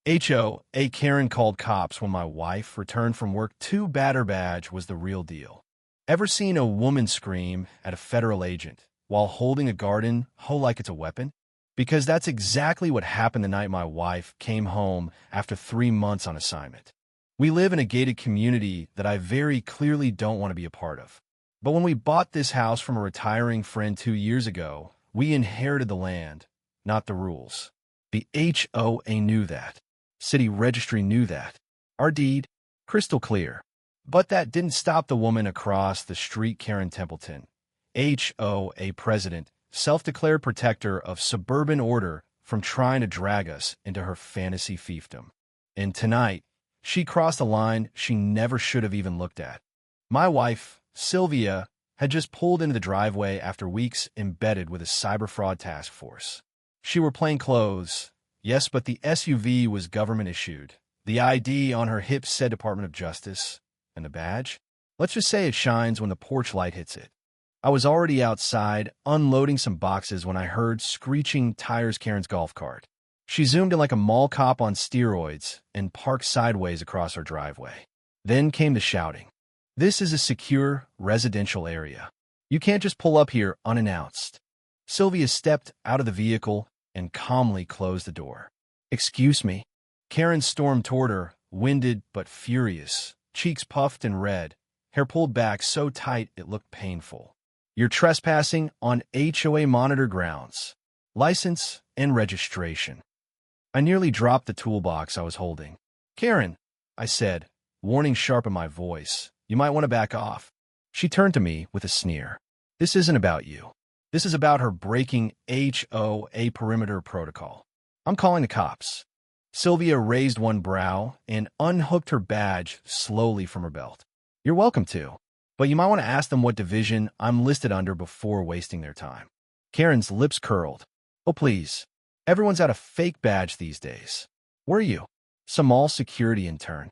HOA Karen called cops when my wife returned from work. Too bad her badge was the real deal. Ever seen a woman scream at a federal agent while holding a garden hoe like it's a weapon? Because that's exactly what happened the night my wife came home after 3 months on assignment. We live in a gated community that I very clearly don't want to be a part of. But when we bought this house from a retiring friend 2 years ago, we inherited the land, not the rules. The HOA knew that. City registry knew that. Our deed, crystal clear. But that didn't stop the woman across the street, Karen Templeton, HOA president, self-declared protector of suburban order, from trying to drag us into her fantasy fiefdom. And tonight, she crossed a line she never should have even looked at. My wife, Sylvia, had just pulled into the driveway after weeks embedded with a cyber fraud task force. She wore plain clothes, yes, but the SUV was government-issued. The ID on her hip said Department of Justice. And the badge? Let's just say it shines when the porch light hits it. I was already outside, unloading some boxes when I heard screeching tires. Karen's golf cart. She zoomed in like a mall cop on steroids and parked sideways across our driveway. Then came the shouting. This is a secure, residential area. You can't just pull up here unannounced. Sylvia stepped out of the vehicle and calmly closed the door. Excuse me. Karen stormed toward her, winded but furious, cheeks puffed and red, hair pulled back so tight it looked painful. You're trespassing on HOA monitor grounds. License and registration. I nearly dropped the toolbox I was holding. Karen, I said, warning sharp in my voice, you might want to back off. She turned to me with a sneer. This isn't about you. This is about her breaking HOA perimeter protocol. I'm calling the cops. Sylvia raised one brow and unhooked her badge slowly from her belt. You're welcome to, but you might want to ask them what division I'm listed under before wasting their time. Karen's lips curled. Oh, please. Everyone's got a fake badge these days. Were you? Some mall security intern.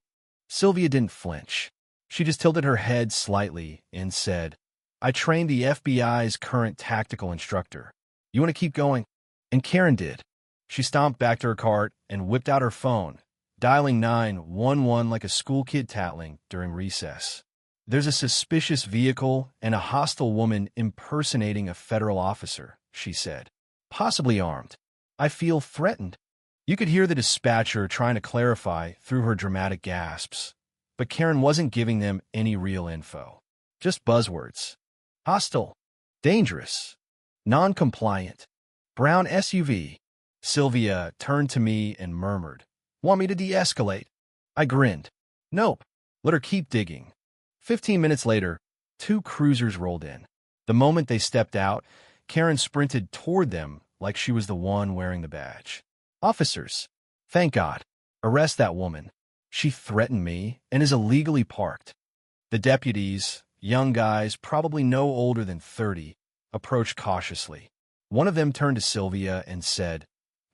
Sylvia didn't flinch. She just tilted her head slightly and said, I trained the FBI's current tactical instructor. You want to keep going? And Karen did. She stomped back to her cart and whipped out her phone, dialing 911 like a school kid tattling during recess. There's a suspicious vehicle and a hostile woman impersonating a federal officer, she said. Possibly armed. I feel threatened. You could hear the dispatcher trying to clarify through her dramatic gasps. But Karen wasn't giving them any real info. Just buzzwords. Hostile. Dangerous. Non-compliant. Brown SUV. Sylvia turned to me and murmured, Want me to de-escalate? I grinned. Nope. Let her keep digging. 15 minutes later, 2 cruisers rolled in. The moment they stepped out, Karen sprinted toward them like she was the one wearing the badge. Officers. Thank God. Arrest that woman. She threatened me and is illegally parked. The deputies, young guys probably no older than 30, approached cautiously. One of them turned to Sylvia and said,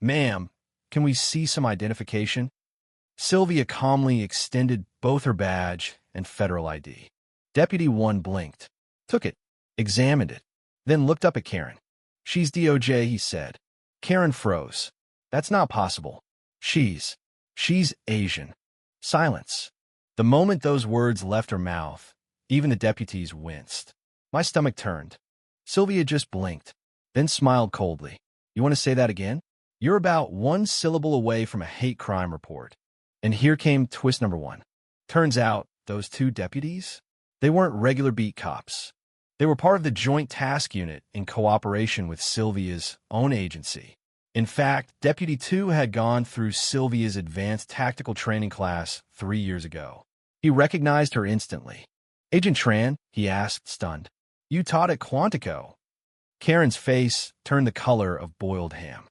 Ma'am, can we see some identification? Sylvia calmly extended both her badge and federal ID. Deputy 1 blinked, took it, examined it, then looked up at Karen. She's DOJ, he said. Karen froze. That's not possible. She's Asian. Silence. The moment those words left her mouth, even the deputies winced. My stomach turned. Sylvia just blinked, then smiled coldly. You want to say that again? You're about 1 syllable away from a hate crime report. And here came twist number 1. Turns out, those 2 deputies? They weren't regular beat cops. They were part of the Joint Task Unit in cooperation with Sylvia's own agency. In fact, Deputy 2 had gone through Sylvia's advanced tactical training class 3 years ago. He recognized her instantly. Agent Tran, he asked, stunned. You taught at Quantico. Karen's face turned the color of boiled ham.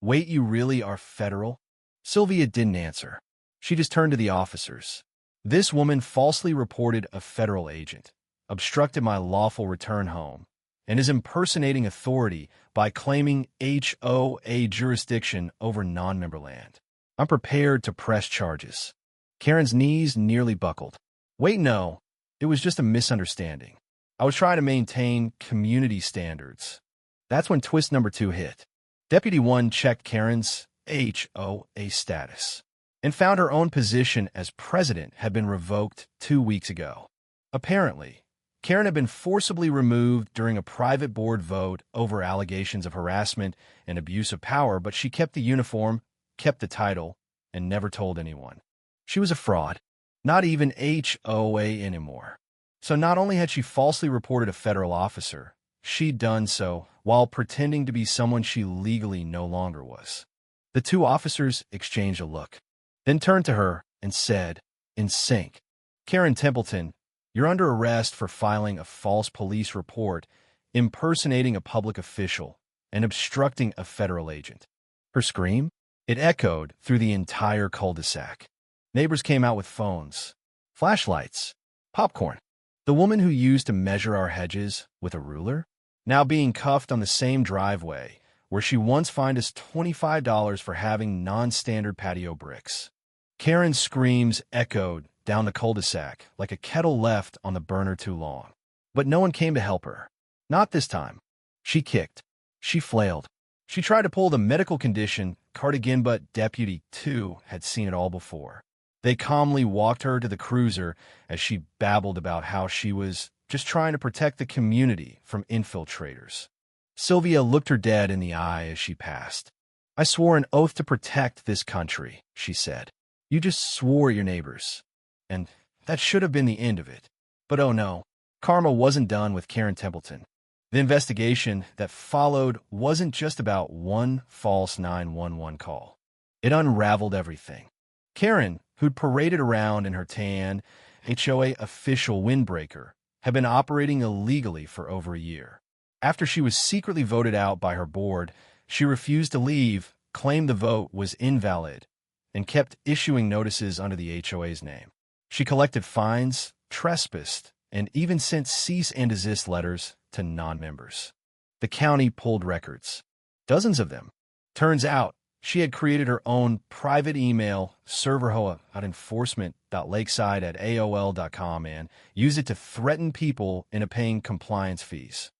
Wait, you really are federal? Sylvia didn't answer. She just turned to the officers. This woman falsely reported a federal agent, obstructed my lawful return home, and is impersonating authority by claiming HOA jurisdiction over non-member land. I'm prepared to press charges. Karen's knees nearly buckled. Wait, no. It was just a misunderstanding. I was trying to maintain community standards. That's when twist number 2 hit. Deputy 1 checked Karen's HOA status. and found her own position as president had been revoked 2 weeks ago. Apparently, Karen had been forcibly removed during a private board vote over allegations of harassment and abuse of power, but she kept the uniform, kept the title, and never told anyone. She was a fraud, not even HOA anymore. So not only had she falsely reported a federal officer, she'd done so while pretending to be someone she legally no longer was. The two officers exchanged a look, then turned to her and said, in sync, "Karen Templeton, you're under arrest for filing a false police report, impersonating a public official, and obstructing a federal agent." Her scream? It echoed through the entire cul-de-sac. Neighbors came out with phones, flashlights, popcorn. The woman who used to measure our hedges with a ruler? Now being cuffed on the same driveway where she once fined us $25 for having non-standard patio bricks. Karen's screams echoed down the cul-de-sac like a kettle left on the burner too long. But no one came to help her. Not this time. She kicked. She flailed. She tried to pull the medical condition cardigan, but Deputy 2 had seen it all before. They calmly walked her to the cruiser as she babbled about how she was just trying to protect the community from infiltrators. Sylvia looked her dead in the eye as she passed. "I swore an oath to protect this country," she said. "You just swore at your neighbors. And that should have been the end of it." But oh no, karma wasn't done with Karen Templeton. The investigation that followed wasn't just about one false 911 call. It unraveled everything. Karen, who'd paraded around in her tan HOA official windbreaker, had been operating illegally for over a year. After she was secretly voted out by her board, she refused to leave, claimed the vote was invalid, and kept issuing notices under the HOA's name. She collected fines, trespassed, and even sent cease and desist letters to non-members. The county pulled records, dozens of them. Turns out, she had created her own private email server HOA at enforcement.lakeside@aol.com and used it to threaten people into paying compliance fees.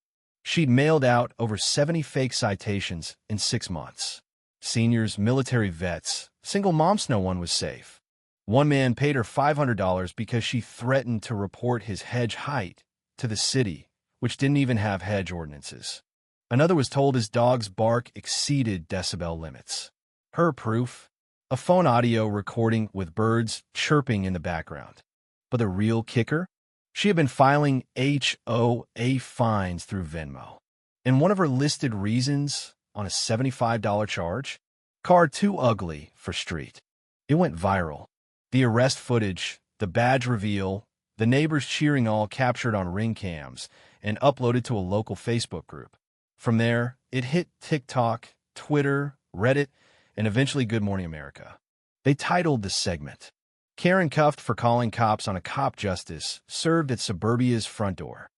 She'd mailed out over 70 fake citations in 6 months. Seniors, military vets, single moms, no one was safe. One man paid her $500 because she threatened to report his hedge height to the city, which didn't even have hedge ordinances. Another was told his dog's bark exceeded decibel limits. Her proof? A phone audio recording with birds chirping in the background. But the real kicker? She had been filing HOA fines through Venmo. And one of her listed reasons on a $75 charge? Car too ugly for street. It went viral. The arrest footage, the badge reveal, the neighbors cheering, all captured on ring cams and uploaded to a local Facebook group. From there, it hit TikTok, Twitter, Reddit, and eventually Good Morning America. They titled the segment, "Karen Cuffed for Calling Cops on a Cop Justice Served at Suburbia's Front Door."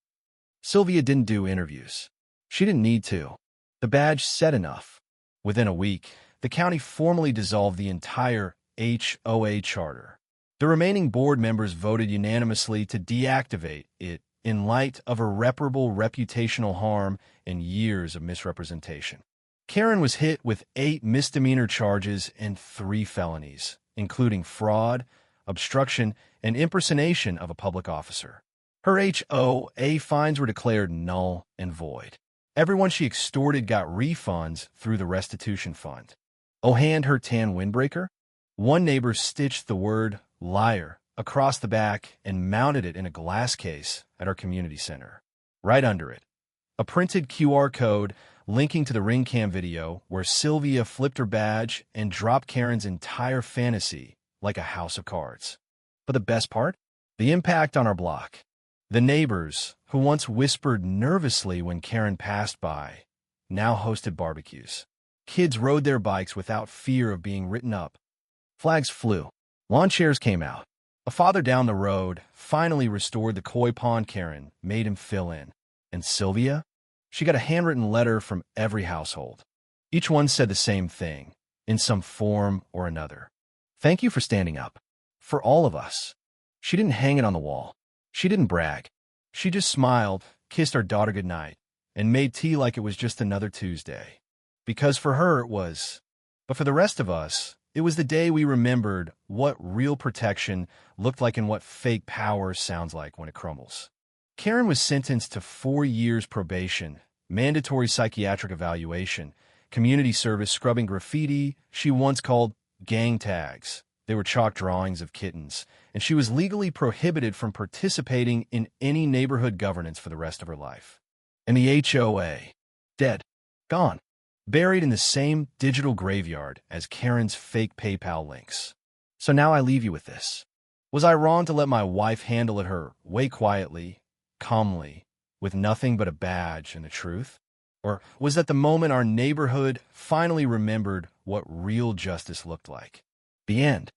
Sylvia didn't do interviews. She didn't need to. The badge said enough. Within a week, the county formally dissolved the entire HOA charter. The remaining board members voted unanimously to deactivate it in light of irreparable reputational harm and years of misrepresentation. Karen was hit with 8 misdemeanor charges and 3 felonies, including fraud, obstruction, and impersonation of a public officer. Her HOA fines were declared null and void. Everyone she extorted got refunds through the restitution fund. Oh, and her tan windbreaker? One neighbor stitched the word "liar" across the back and mounted it in a glass case at our community center. Right under it, a printed QR code linking to the ring cam video where Sylvia flipped her badge and dropped Karen's entire fantasy like a house of cards. But the best part? The impact on our block. The neighbors, who once whispered nervously when Karen passed by, now hosted barbecues. Kids rode their bikes without fear of being written up. Flags flew. Lawn chairs came out. A father down the road finally restored the koi pond Karen made him fill in. And Sylvia? She got a handwritten letter from every household. Each one said the same thing, in some form or another. Thank you for standing up. For all of us. She didn't hang it on the wall. She didn't brag. She just smiled, kissed our daughter goodnight, and made tea like it was just another Tuesday. Because for her it was. But for the rest of us, It was the day we remembered what real protection looked like and what fake power sounds like when it crumbles. Karen was sentenced to 4 years probation, mandatory psychiatric evaluation, community service scrubbing graffiti she once called gang tags. They were chalk drawings of kittens, and she was legally prohibited from participating in any neighborhood governance for the rest of her life. And the HOA, dead, gone, buried in the same digital graveyard as Karen's fake PayPal links. So now I leave you with this. Was I wrong to let my wife handle it her way quietly, calmly, with nothing but a badge and the truth? Or was that the moment our neighborhood finally remembered what real justice looked like? The end.